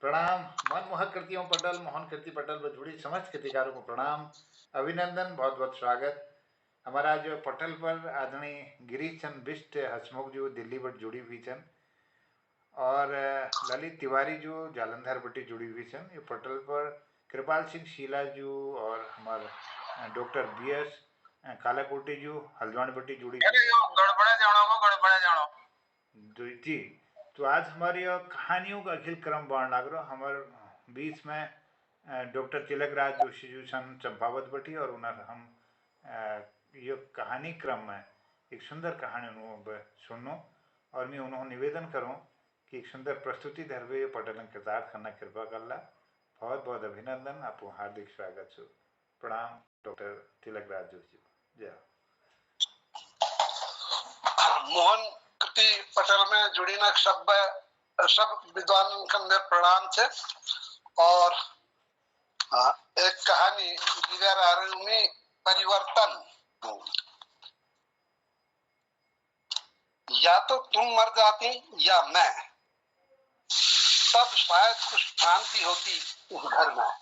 प्रणाम। मनमोहक कृतियों पटल, मोहन कीर्ति पटल पर जुड़ी समस्त कृतिकारों को प्रणाम, अभिनंदन, बहुत बहुत स्वागत। हमारा जो पटल पर आदरणीय गिरीश चंद बिष्ट हसमुख जो दिल्ली पर जुड़ी हुई छन और ललित तिवारी जो जालंधर बटी जुड़ी हुई छन। ये पटल पर कृपाल सिंह शीला जो और हमारे डॉक्टर बी एस कालाकोटी जो हल्द्वानी बटी जुड़ी हुई जी। तो आज हमारी कहानियों का अखिल क्रम बाण लाग रहा हमारे बीच में डॉक्टर तिलक राज जोशी जी सन चंपावत बटी और उन्हें हम ये कहानी क्रम में एक सुंदर कहानी उन्होंने सुनो और मैं उन्होंने निवेदन करूं कि एक सुंदर प्रस्तुति धरवे पटल कृतार्थ करना कृपा करला। बहुत बहुत अभिनंदन, आपको हार्दिक स्वागत छो। प्रणाम डॉक्टर तिलक राज जोशी। जय मोहन कृति पटल में जुड़ी न सब विद्वान कंदे प्रणाम छे और एक कहानी जिगर आरु में परिवर्तन। या तो तुम मर जाती या मैं, तब शायद कुछ शांति होती इस घर में।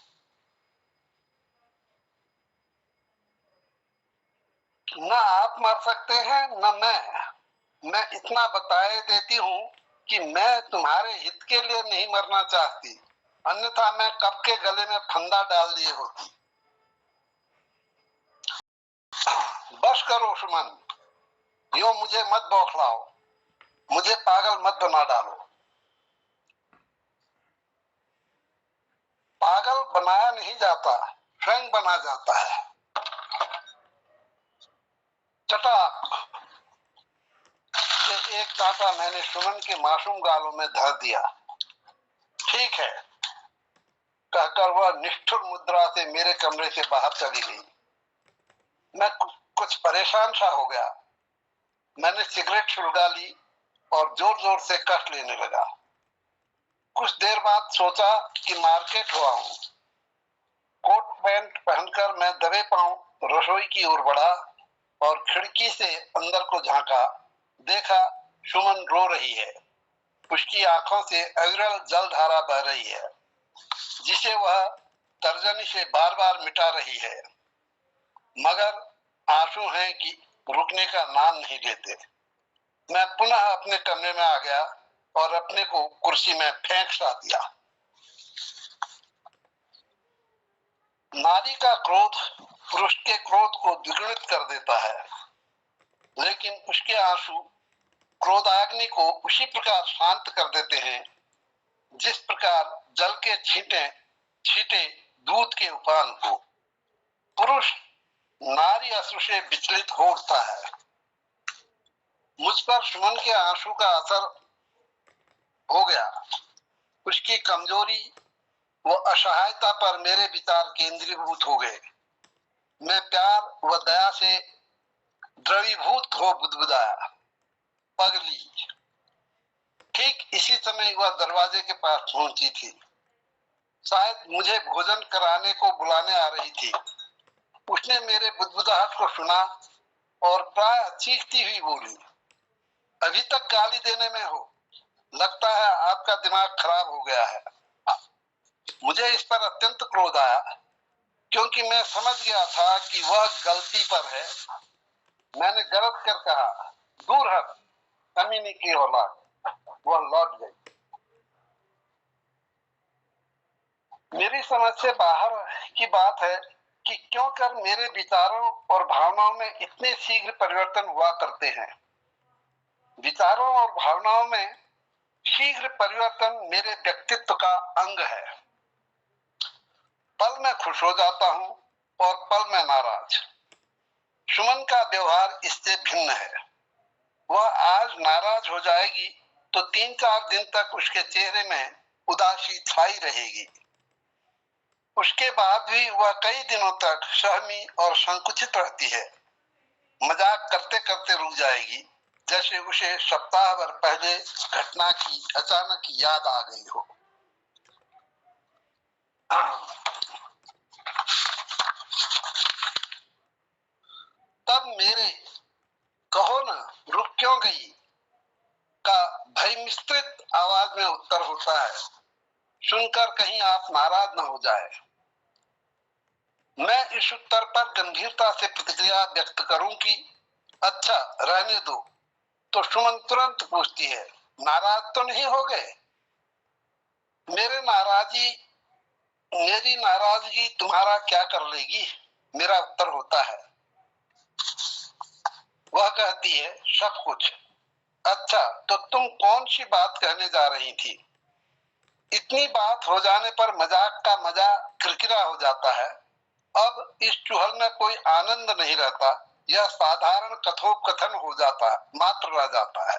न आप मर सकते हैं न मैं इतना बताए देती हूँ कि मैं तुम्हारे हित के लिए नहीं मरना चाहती, अन्यथा मैं कब के गले में फंदा डाल दिए होती। बस करो सुमन, यो मुझे मत बौखलाओ, मुझे पागल मत बना डालो। पागल बनाया नहीं जाता, स्वयं बना जाता है। चटाक से एक कांटा मैंने सुमन के मासूम गालों में धर दिया। ठीक है, कहकर वह निष्ठुर मुद्रा से मेरे कमरे से बाहर चली गई। मैं कुछ परेशान सा हो गया। मैंने सिगरेट सुलगा ली और जोर जोर से कष्ट लेने लगा। कुछ देर बाद सोचा कि मार्केट हुआ हूँ। कोट पैंट पहनकर मैं दबे पांव रसोई की ओर बढ़ा और खिड़की से अंदर को झांका। देखा सुमन रो रही है। उसकी आंखों से अविरल जल धारा बह रही है, जिसे वह तर्जनी से बार बार मिटा रही है, मगर आंसू हैं कि रुकने का नाम नहीं लेते। मैं पुनः अपने कमरे में आ गया और अपने को कुर्सी में फेंक सा दिया। नारी का क्रोध पुरुष के क्रोध को द्विगुणित कर देता है, लेकिन उसके आंसू क्रोधाग्नि को उसी प्रकार शांत कर देते हैं जिस प्रकार जल के छींटे दूध के उफान को। पुरुष नारी अश्रु से विचलित हो उठता है। मुझ पर सुमन के आंसू का असर हो गया। उसकी कमजोरी व असहायता पर मेरे विचार केंद्रीभूत हो गए। मैं प्यार व दया से द्रवीभूत हो बुदबुदाया, पगली। ठीक इसी समय वह दरवाजे के पास पहुंची थी। शायद मुझे भोजन कराने को बुलाने आ रही थी। उसने मेरे बुदबुदाहट को सुना और प्राय चीखती हुई बोली, अभी तक गाली देने में हो, लगता है आपका दिमाग खराब हो गया है। मुझे इस पर अत्यंत क्रोध आया, क्योंकि मैं समझ गया था कि वह गलती पर है। मैंने गलत कर कहा, दूर हट कमीने की औलाद। वह लौट गई। मेरी समझ से बाहर की बात है कि क्यों कर मेरे विचारों और भावनाओं में इतने शीघ्र परिवर्तन हुआ करते हैं। विचारों और भावनाओं में शीघ्र परिवर्तन मेरे व्यक्तित्व का अंग है। पल में खुश हो जाता हूं और पल में नाराज। सुमन का व्यवहार इससे भिन्न है। वह आज नाराज हो जाएगी तो 3-4 दिन तक उसके चेहरे में उदासी छाई रहेगी। उसके बाद भी वह कई दिनों तक सहमी और संकुचित रहती है। मजाक करते करते रुक जाएगी, जैसे उसे सप्ताह भर पहले घटना की अचानक याद आ गई हो। तब मेरे कहो ना रुक क्यों गई का भय मिश्रित आवाज में उत्तर होता है, सुनकर कहीं आप नाराज न हो जाए। मैं इस उत्तर पर गंभीरता से प्रतिक्रिया व्यक्त करूं कि अच्छा रहने दो, तो सुमन तुरंत पूछती है, नाराज तो नहीं हो गए? मेरी नाराजगी तुम्हारा क्या कर लेगी? मेरा उत्तर होता है। वह कहती है, सब कुछ। अच्छा, तो तुम कौन सी बात कहने जा रही थी? इतनी बात हो जाने पर मजाक का मजा किरकिरा हो जाता है। अब इस चुहल में कोई आनंद नहीं रहता, यह साधारण कथोपकथन हो जाता है, मात्र रह जाता है।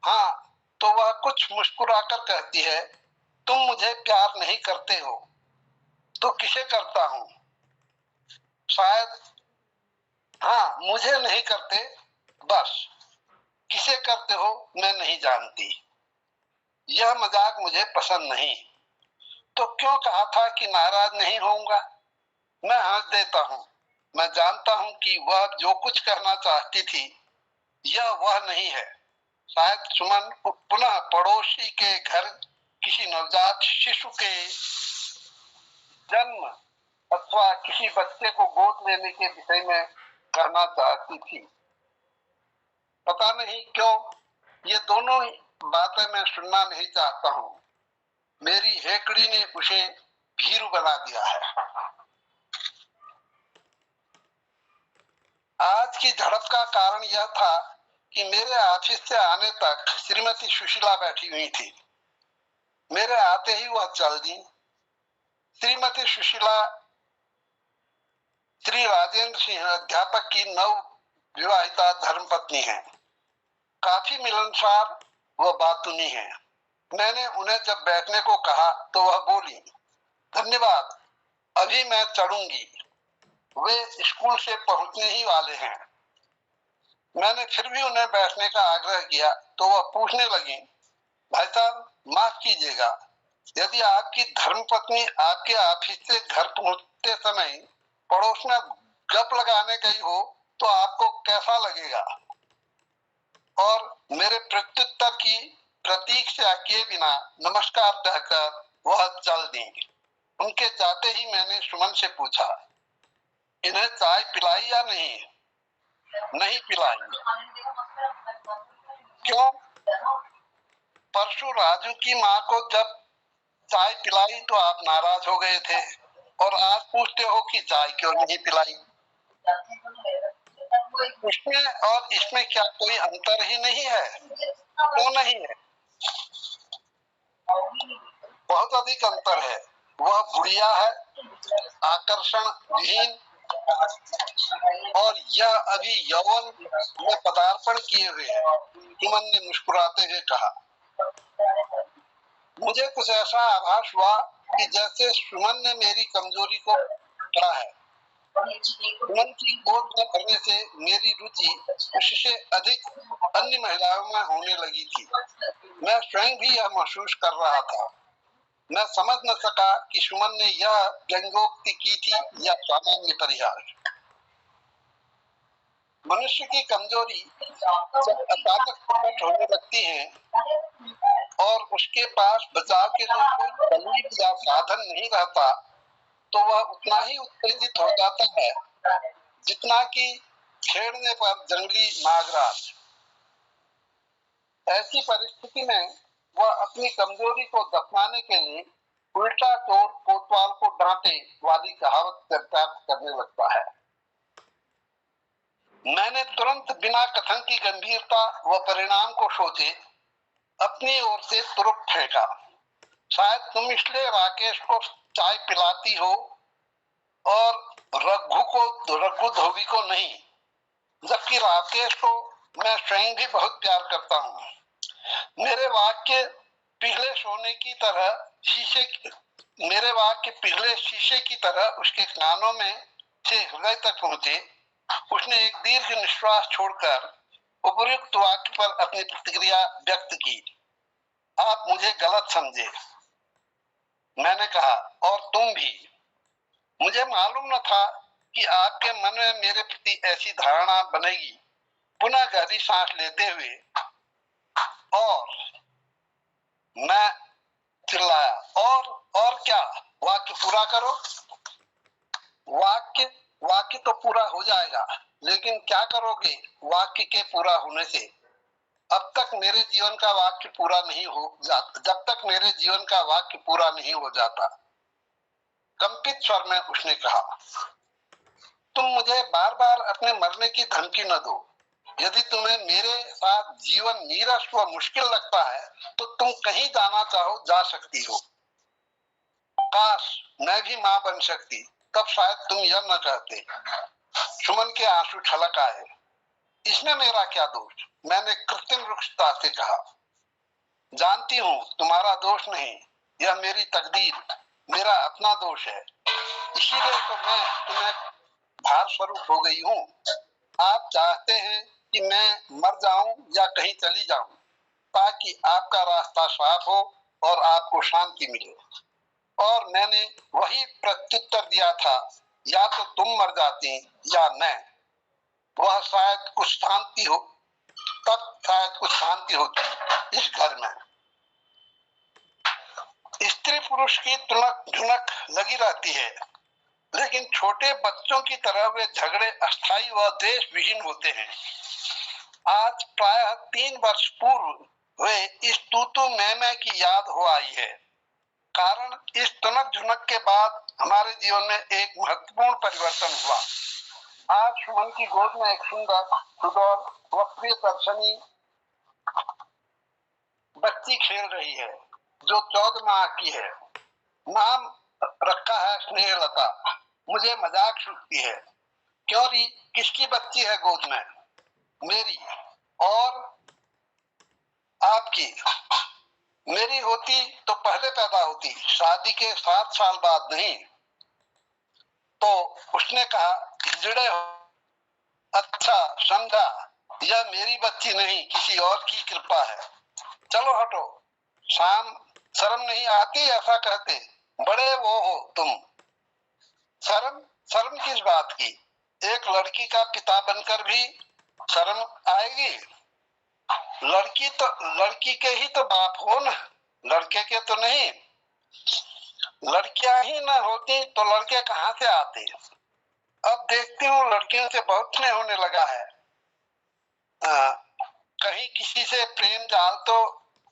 हाँ, तो वह कुछ मुस्कुराकर कहती है, तुम मुझे प्यार नहीं करते हो तो किसे करता हूँ? शायद हाँ, मुझे नहीं करते, बस किसे करते हो मैं नहीं जानती। यह मजाक मुझे पसंद नहीं। तो क्यों कहा था कि नाराज नहीं होऊंगा? मैं हंस देता हूँ। मैं जानता हूँ कि वह जो कुछ कहना चाहती थी यह वह नहीं है। शायद सुमन पुनः पड़ोसी के घर किसी नवजात शिशु के जन्म अथवा किसी बच्चे को गोद लेने के विषय में कहना चाहती थी। पता नहीं क्यों ये दोनों बातें मैं सुनना नहीं चाहता हूँ। मेरी हेकड़ी ने उसे भीरू बना दिया है। आज की झड़प का कारण यह था कि मेरे ऑफिस से आने तक श्रीमती सुशीला बैठी हुई थी। मेरे आते ही वह चल दी। श्रीमती सुशीला श्री राजेंद्र सिंह अध्यापक की नव विवाहिता धर्मपत्नी है। काफी मिलनसार व बातूनी है। मैंने उन्हें जब बैठने को कहा तो वह बोली, धन्यवाद, अभी मैं चढ़ूंगी, वे स्कूल से पहुंचने ही वाले हैं। मैंने फिर भी उन्हें बैठने का आग्रह किया तो वह पूछने लगी, भाई साहब माफ कीजिएगा, यदि आपकी धर्मपत्नी आपके ऑफिस से घर पहुंचते समय पड़ोस में गप लगाने गई हो तो आपको कैसा लगेगा? और मेरे प्रत्युत्तर की प्रतीक्षा किए बिना नमस्कार कहकर वह चल दी। उनके जाते ही मैंने सुमन से पूछा, इन्हें चाय पिलाई या नहीं? नहीं पिलाई। क्यों? परसों राजू की माँ को जब चाय पिलाई तो आप नाराज हो गए थे और आज पूछते हो कि चाय क्यों नहीं पिलाई? उसमें और इसमें क्या कोई अंतर ही नहीं है? क्यों नहीं है? बहुत अधिक अंतर है। वह बुढ़िया है, आकर्षण विहीन, और यह अभी यौवन में पदार्पण किए हुए है। सुमन ने मुस्कुराते हुए कहा। मुझे कुछ ऐसा आभास हुआ कि जैसे सुमन ने मेरी कमजोरी को पकड़ा है। सुमन की गोद में भरने से मेरी रुचि उससे अधिक अन्य महिलाओं में होने लगी थी। मैं स्वयं भी यह महसूस कर रहा था। मैं समझ न सका कि सुमन ने यह व्यंग्योक्ति की थी या सामान्य परिहास। मनुष्य की कमजोरी जब अचानक प्रकट होने लगती है और उसके पास बचाव के लिए कोई दलील या साधन नहीं रहता तो वह उतना ही उत्तेजित हो जाता है जितना कि छेड़ने पर जंगली नागराज। ऐसी परिस्थिति में वह अपनी कमजोरी को दफनाने के लिए उल्टा चोर कोतवाल को डांटे वाली कहावत चरितार्थ करने लगता है। मैंने तुरंत बिना कथन की गंभीरता व परिणाम को सोचे अपनी ओर से तुरंत फेंका, शायद तुम इसलिए राकेश को चाय पिलाती हो और रघु धोबी को नहीं, जबकि राकेश को मैं स्वयं भी बहुत प्यार करता हूँ। मेरे वाक्य पिघले शीशे की तरह उसके कानों में से हृदय तक पहुंचे। उसने एक दीर्घ निश्वास छोड़कर उपयुक्त वाक्य पर अपनी प्रतिक्रिया व्यक्त की। आप मुझे गलत समझे, मैंने कहा, और तुम भी। मुझे मालूम न था कि आपके मन में मेरे प्रति ऐसी धारणा बनेगी। पुनः गहरी सांस लेते हुए और मैं चिल्लाया, पूरा करो। वाक्य वाक्य तो पूरा हो जाएगा, लेकिन क्या करोगे वाक्य के पूरा होने से? अब तक मेरे जीवन का वाक्य पूरा नहीं हो जाता, जब तक मेरे जीवन का वाक्य पूरा नहीं हो जाता। कंपित स्वर में उसने कहा, तुम मुझे बार बार अपने मरने की धमकी न दो। यदि तुम्हें मेरे साथ जीवन नीरस व मुश्किल लगता है तो तुम कहीं जाना चाहो जा सकती हो। काश मैं भी मां बन सकती, तब शायद तुम यह न कहते। सुमन के आंसू छलक आए। इसमें मेरा क्या दोष? मैंने कृत्रिम रुक्षता से कहा। जानती हूँ तुम्हारा दोष नहीं, यह मेरी तकदीर, मेरा अपना दोष है। इसीलिए तो मैं तुम्हें भार स्वरूप हो गई हूँ। आप चाहते हैं कि मैं मर जाऊं या कहीं चली जाऊं, ताकि आपका रास्ता साफ हो और आपको शांति मिले। और मैंने वही प्रत्युत्तर दिया था, या तो तुम मर जाती या मैं। वह शायद कुछ शांति हो, तब शायद कुछ शांति होती इस घर में। स्त्री पुरुष की तुलक झुनक लगी रहती है, लेकिन छोटे बच्चों की तरह वे झगड़े अस्थायी व देश विहीन होते हैं। आज प्रायः 3 वर्ष पूर्व हुए इस तूतू मैमे की याद हो आई है। कारण इस तुनक झुनक के बाद हमारे जीवन में एक महत्वपूर्ण परिवर्तन हुआ। आज सुमन की गोद में एक सुंदर, सुडौल व प्रिय दर्शनी बच्ची खेल रही है, जो 14 माह की है। नाम रखा है स्नेहलता। मुझे मजाक छूटती है, क्यों री किसकी बच्ची है गोद में? मेरी और आपकी। मेरी होती तो पहले पैदा होती, शादी के 7 साल बाद नहीं। तो उसने कहा, हिजड़े हो। अच्छा समझा, यह मेरी बच्ची नहीं, किसी और की कृपा है। चलो हटो। शाम शर्म नहीं आती ऐसा कहते? बड़े वो हो तुम। शर्म? शर्म किस बात की? एक लड़की का पिता बनकर भी शर्म आएगी? लड़की के ही तो बाप हो ना, लड़के के तो नहीं। लड़कियां ही ना होती तो लड़के कहाँ से आते? अब देखती हूँ लड़कियों से बहुत स्नेह होने लगा है। कहीं किसी से प्रेम जाल तो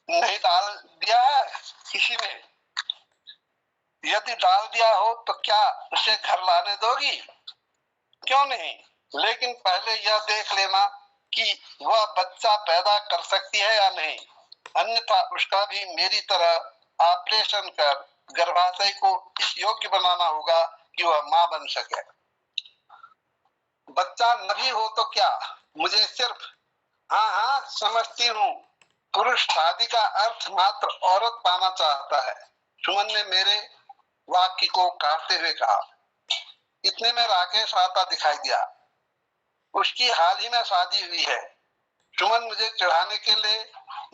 नहीं डाल दिया है किसी ने? यदि डाल दिया हो तो क्या उसे घर लाने दोगी? क्यों नहीं, लेकिन पहले यह देख लेना कि वह बच्चा पैदा कर सकती है या नहीं, अन्यथा उसका भी मेरी तरह ऑपरेशन कर गर्भाशय को इस योग्य बनाना होगा कि वह मां बन सके। बच्चा नहीं हो तो क्या, मुझे सिर्फ, हाँ समझती हूँ, पुरुष शादी का अर्थ मात्र औरत पाना चाहता है। सुमन ने मेरे वाक्य को काटते हुए कहा। इतने में राकेश आता दिखाई दिया। उसकी हाल ही में शादी हुई है। सुमन मुझे चढ़ाने के लिए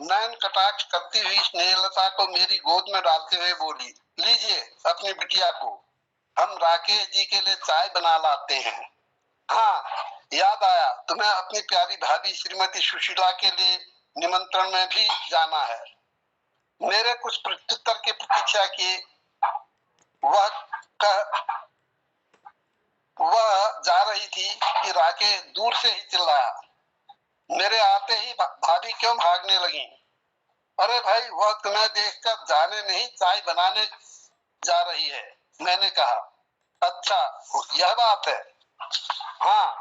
नयन कटाक्ष करती हुई स्नेहलता को मेरी गोद में डालते हुए बोली, लीजिए अपनी बिटिया को, हम राकेश जी के लिए चाय बना लाते हैं। हाँ याद आया, तुम्हें अपनी प्यारी भाभी श्रीमती सुशीला के लिए निमंत्रण में भी जाना है। मेरे कुछ प्रत्युत्तर की प्रतीक्षा किए। वह जा रही थी कि राकेश दूर से ही चिल्लाया, मेरे आते ही भाभी क्यों भागने लगी? अरे भाई, वह तुम्हें देखकर जाने नहीं चाय बनाने जा रही है, मैंने कहा। अच्छा यह बात है। हाँ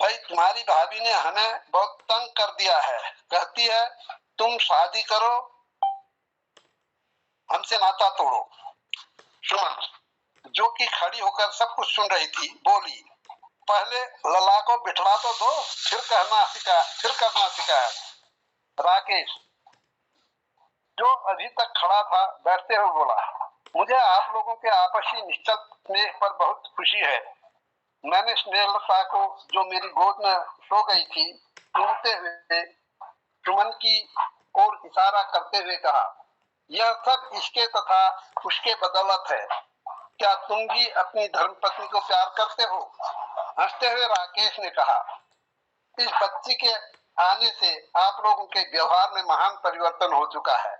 भाई, तुम्हारी भाभी ने हमें बहुत तंग कर दिया है। कहती है तुम शादी करो, हमसे नाता तोड़ो। सुमन, जो कि खड़ी होकर सब कुछ सुन रही थी, बोली, पहले लला को बिठला तो दो, फिर करना शिकायत। राकेश, जो अभी तक खड़ा था, बैठते हुए बोला, मुझे आप लोगों के आपसी निश्चल स्नेह पर बहुत खुशी है। मैंने स्नेहलता को, जो मेरी गोद में सो गई थी, सुनते हुए सुमन की ओर इशारा करते हुए कहा, यह सब इसके तथा उसके बदौलत है। क्या तुम भी अपनी धर्मपत्नी को प्यार करते हो? हंसते हुए राकेश ने कहा, इस बच्ची के आने से आप लोगों के व्यवहार में महान परिवर्तन हो चुका है।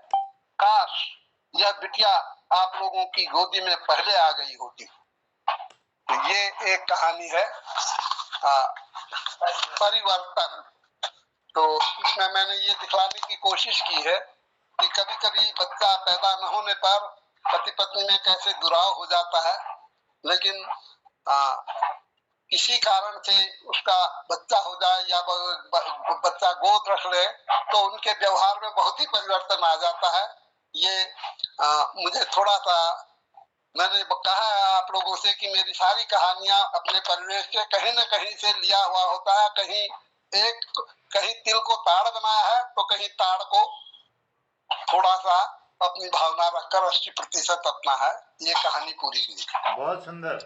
काश यह बिटिया आप लोगों की गोदी में पहले आ गई होती। तो ये एक कहानी है परिवर्तन। तो इसमें मैंने ये दिखलाने की कोशिश की है कि कभी कभी बच्चा पैदा न होने पर पति पत्नी में कैसे दुराव हो जाता है, लेकिन किसी कारण से उसका बच्चा हो जाए या बच्चा गोद रख ले तो उनके व्यवहार में बहुत ही परिवर्तन आ जाता है। ये मुझे थोड़ा सा, मैंने कहा है आप लोगों से कि मेरी सारी कहानियां अपने परिवेश से कहीं न कहीं से लिया हुआ होता है। कहीं तिल को ताड़ बनाया है तो कहीं ताड़ को थोड़ा सा अपनी भावना रखकर 80% अपना है। ये कहानी पूरी हुई। बहुत सुंदर,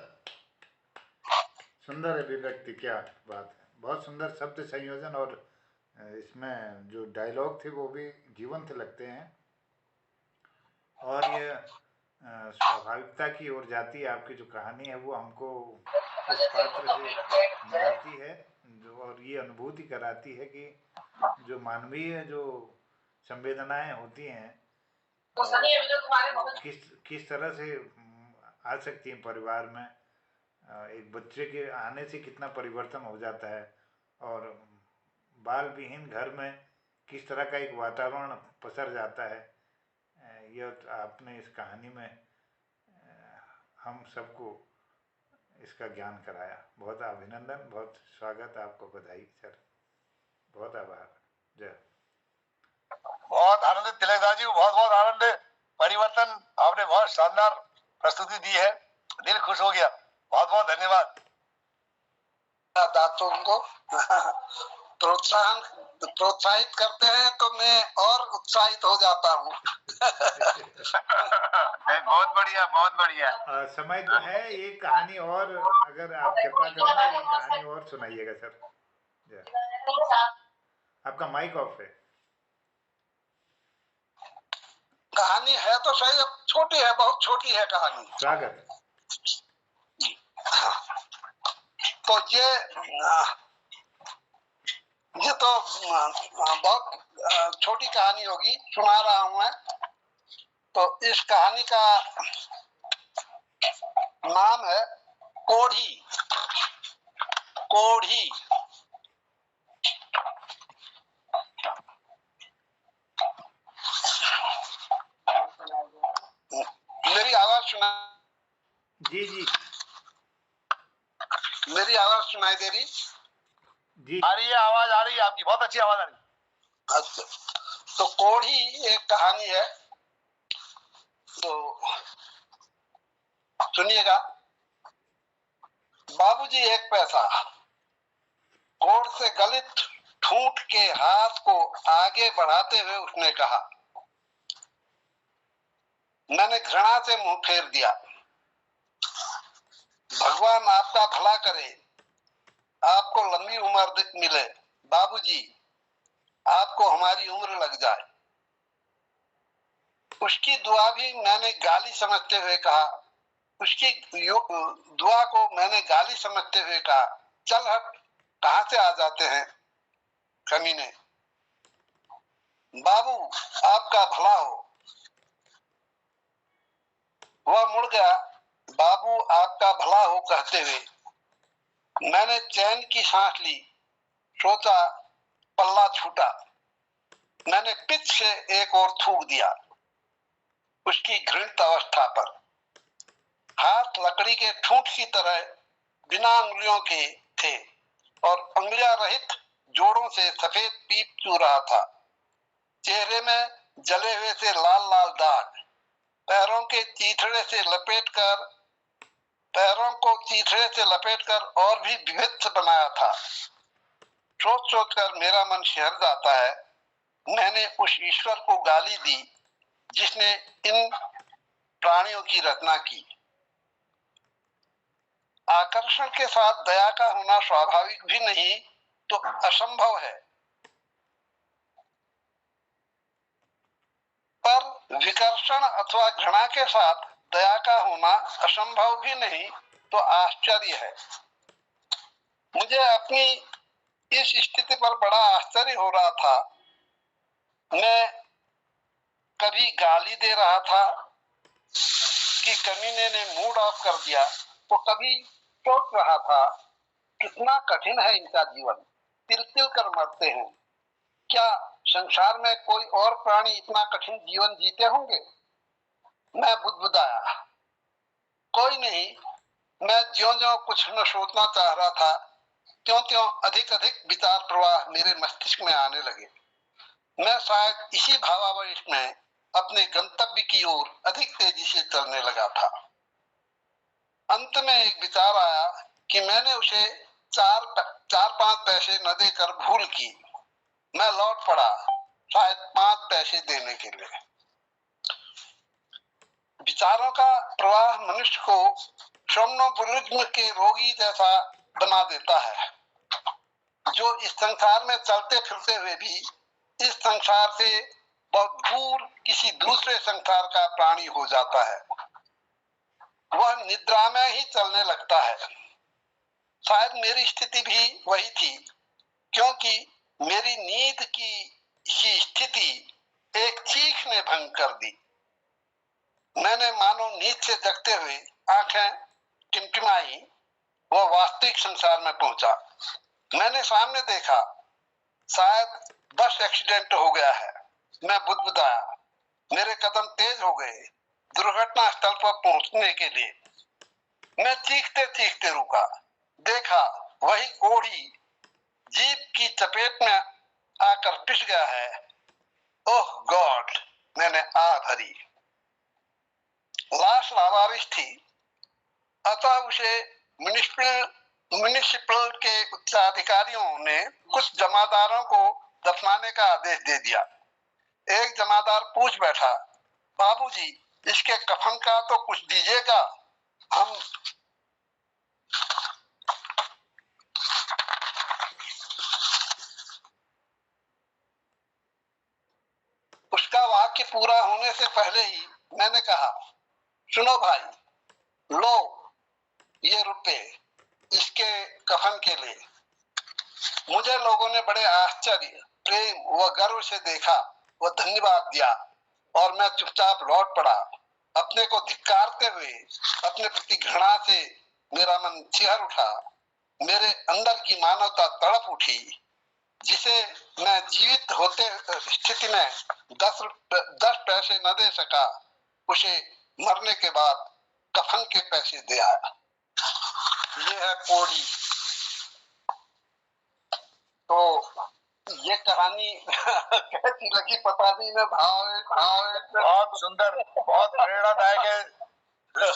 सुंदर अभिव्यक्ति, क्या बात है, बहुत सुंदर शब्द संयोजन, और इसमें जो डायलॉग थे वो भी जीवंत लगते हैं, और ये स्वाभाविकता की ओर जाती है। आपकी जो कहानी है वो हमको उस पात्र से मिलाती है, और ये अनुभूति कराती है कि जो मानवीय जो संवेदनाएं होती हैं किस तरह से आ सकती हैं परिवार में। एक बच्चे के आने से कितना परिवर्तन हो जाता है, और बाल विहीन घर में किस तरह का एक वातावरण पसर जाता है। यह आपने इस कहानी में हम सबको इसका ज्ञान कराया। बहुत अभिनंदन, बहुत स्वागत, आपको बधाई सर, बहुत आभार। जय। बहुत आनंदित तिलकदास जी, बहुत बहुत आनंद। परिवर्तन आपने बहुत शानदार प्रस्तुति दी है, दिल खुश हो गया। बहुत बहुत धन्यवाद। दातों को प्रोत्साहित करते हैं तो मैं और उत्साहित हो जाता हूँ। बहुत बढ़िया, बहुत बढ़िया। समय तो है, ये कहानी और अगर आप कृपा करें तो ये कहानी और सुनाइएगा सर। आपका माइक ऑफ है। कहानी है तो सही, छोटी है, बहुत छोटी है कहानी। स्वागत। तो ये तो बहुत छोटी कहानी होगी, सुना रहा हूं मैं। तो इस कहानी का नाम है कोढ़ी। कोढ़ी। मेरी आवाज सुना? जी जी, मेरी आवाज सुनाई दे रही? जी आ रही है, आवाज आ रही है आपकी, बहुत अच्छी आवाज आ रही है। अच्छा, तो कोढ़ी एक कहानी है, तो सुनिएगा। बाबूजी एक पैसा। कोढ़ से गलित ठूंठ के हाथ को आगे बढ़ाते हुए उसने कहा। मैंने घृणा से मुंह फेर दिया। भगवान आपका भला करे, आपको लंबी उम्र मिले। बाबूजी, आपको हमारी उम्र लग जाए। उसकी दुआ भी मैंने गाली समझते हुए कहा। उसकी दुआ को मैंने गाली समझते हुए कहा, चल हट, कहां से आ जाते हैं कमीने। बाबू, आपका भला हो। वह मुड़ गया, बाबू आपका भला हो कहते हुए। मैंने चैन की सांस ली, सोचा पल्ला छूटा। मैंने पिच से एक और थूक दिया उसकी घृणित अवस्था पर। हाथ लकड़ी के ठूंठ की तरह बिना उंगलियों के थे और उंगलियां रहित जोड़ों से सफेद पीप चू रहा था। चेहरे में जले हुए से लाल लाल दाग। पैरों को चीथड़े से लपेटकर और भी विभिन्न बनाया था। सोच सोचकर मेरा मन शहर जाता है। मैंने उस ईश्वर को गाली दी जिसने इन प्राणियों की रचना की। आकर्षण के साथ दया का होना स्वाभाविक भी नहीं तो असंभव है, पर विकर्षण अथवा घृणा के साथ दया का होना असंभव भी नहीं तो आश्चर्य है। मुझे अपनी इस स्थिति पर बड़ा आश्चर्य हो रहा था। मैं कभी गाली दे रहा था, कि कमीने ने मूड ऑफ कर दिया तो कभी सोच रहा था कितना कठिन है इनका जीवन, तिल तिल कर मरते हैं। क्या संसार में कोई और प्राणी इतना कठिन जीवन जीते होंगे? मैं बुदबुदाया, कोई नहीं। मैं ज्यों-ज्यों कुछ न सोचना चाह रहा था, त्यों-त्यों अधिक अधिक विचार प्रवाह मेरे मस्तिष्क में आने लगे। मैं शायद इसी भावावेश में अपने गंतव्य की ओर अधिक तेजी से चलने लगा था। अंत में एक विचार आया कि मैंने उसे चार पांच पैसे न देकर भूल की। मैं लौट पड़ा, शायद 5 पैसे देने के लिए। विचारों का प्रवाह मनुष्य को सोमनोबुलिज्म के रोगी जैसा बना देता है, जो इस संसार में चलते फिरते हुए भी इस संसार से बहुत दूर किसी दूसरे संसार का प्राणी हो जाता है। वह निद्रा में ही चलने लगता है। शायद मेरी स्थिति भी वही थी, क्योंकि मेरी नींद की ही स्थिति एक चीख ने भंग कर दी। मैंने मानो नींद से जगते हुए आंखें टिमटिमाई, वो वास्तविक संसार में पहुंचा। मैंने सामने देखा, शायद बस एक्सीडेंट हो गया है। मैं बुदबुदाया, मेरे कदम तेज हो गए दुर्घटना स्थल पर पहुंचने के लिए। मैं चीखते चीखते रुका, देखा वही कोढ़ी जीप की चपेट में आकर पिस गया है। ओह गॉड, मैंने आ भरी। लाश लावारिस थी, अतः उसे म्युनिसिपल के उच्चाधिकारियों ने कुछ जमादारों को दफनाने का आदेश दे दिया। एक जमादार पूछ बैठा, बाबूजी इसके कफन का तो कुछ दीजिएगा, हम उसका वाक्य पूरा होने से पहले ही मैंने कहा, सुनो भाई, लो ये रुपए इसके कफन के लिए। मुझे लोगों ने बड़े आश्चर्य, प्रेम व गर्व से देखा व धन्यवाद दिया और मैं चुपचाप लौट पड़ा। अपने को धिक्कारते हुए, अपने प्रति घृणा से मेरा मन चिहर उठा। मेरे अंदर की मानवता तड़प उठी, जिसे मैं जीवित होते स्थिति में 10 पैसे न दे सका, उसे मरने के बाद कफन के पैसे दे आया। ये है कोढ़ी। तो ये कहानी कैसी लगी पता नहीं। मैं बहुत सुंदर, बहुत प्रेरणादायक है,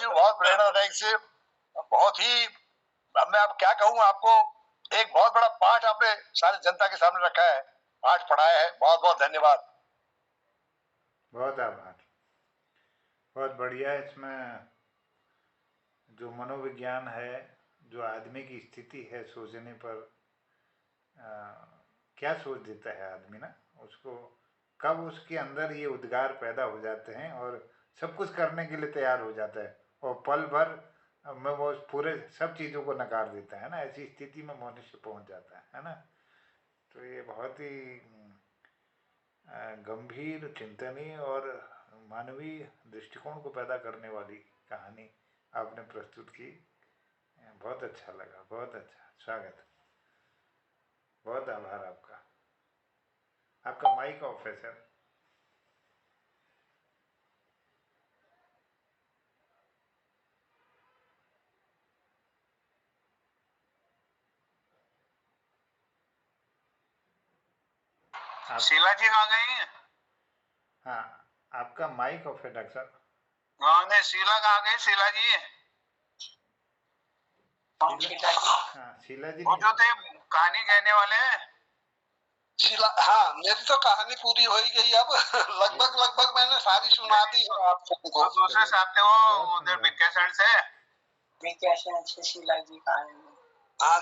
बहुत प्रेरणादायक से, बहुत ही, मैं अब क्या कहूँ आपको, एक बहुत बड़ा पाठ आपने सारी जनता के सामने रखा है, पाठ पढ़ाया है। बहुत बहुत धन्यवाद। बहुत आभार। बहुत बढ़िया। इसमें जो मनोविज्ञान है, जो आदमी की स्थिति है, सोचने पर क्या सोच देता है आदमी ना, उसको कब उसके अंदर ये उद्गार पैदा हो जाते हैं और सब कुछ करने के लिए तैयार हो जाता है और पल भर में वो पूरे सब चीज़ों को नकार देता है ना। ऐसी स्थिति में मनुष्य पहुंच जाता है ना। तो ये बहुत ही गंभीर, चिंतनीय और मानवीय दृष्टिकोण को पैदा करने वाली कहानी आपने प्रस्तुत की। बहुत अच्छा लगा, बहुत अच्छा, स्वागत। बहुत आभार आपका। आपका माइक ऑफ है सर। शीला जी आ गई हैं? हाँ, आपका माइक ऑफ है डॉक्टर साहब। हाँ, नहीं, शीला आ गई। शीला जी, हाँ शीला जी, वो जो थे कहानी कहने वाले हैं। शीला, हाँ, मेरी तो कहानी पूरी हो ही गई अब। लगभग मैंने सारी सुना दी है आप सबको। दूसरे साहब थे वो उधर विकेशन से शीला जी कहानी। हाँ,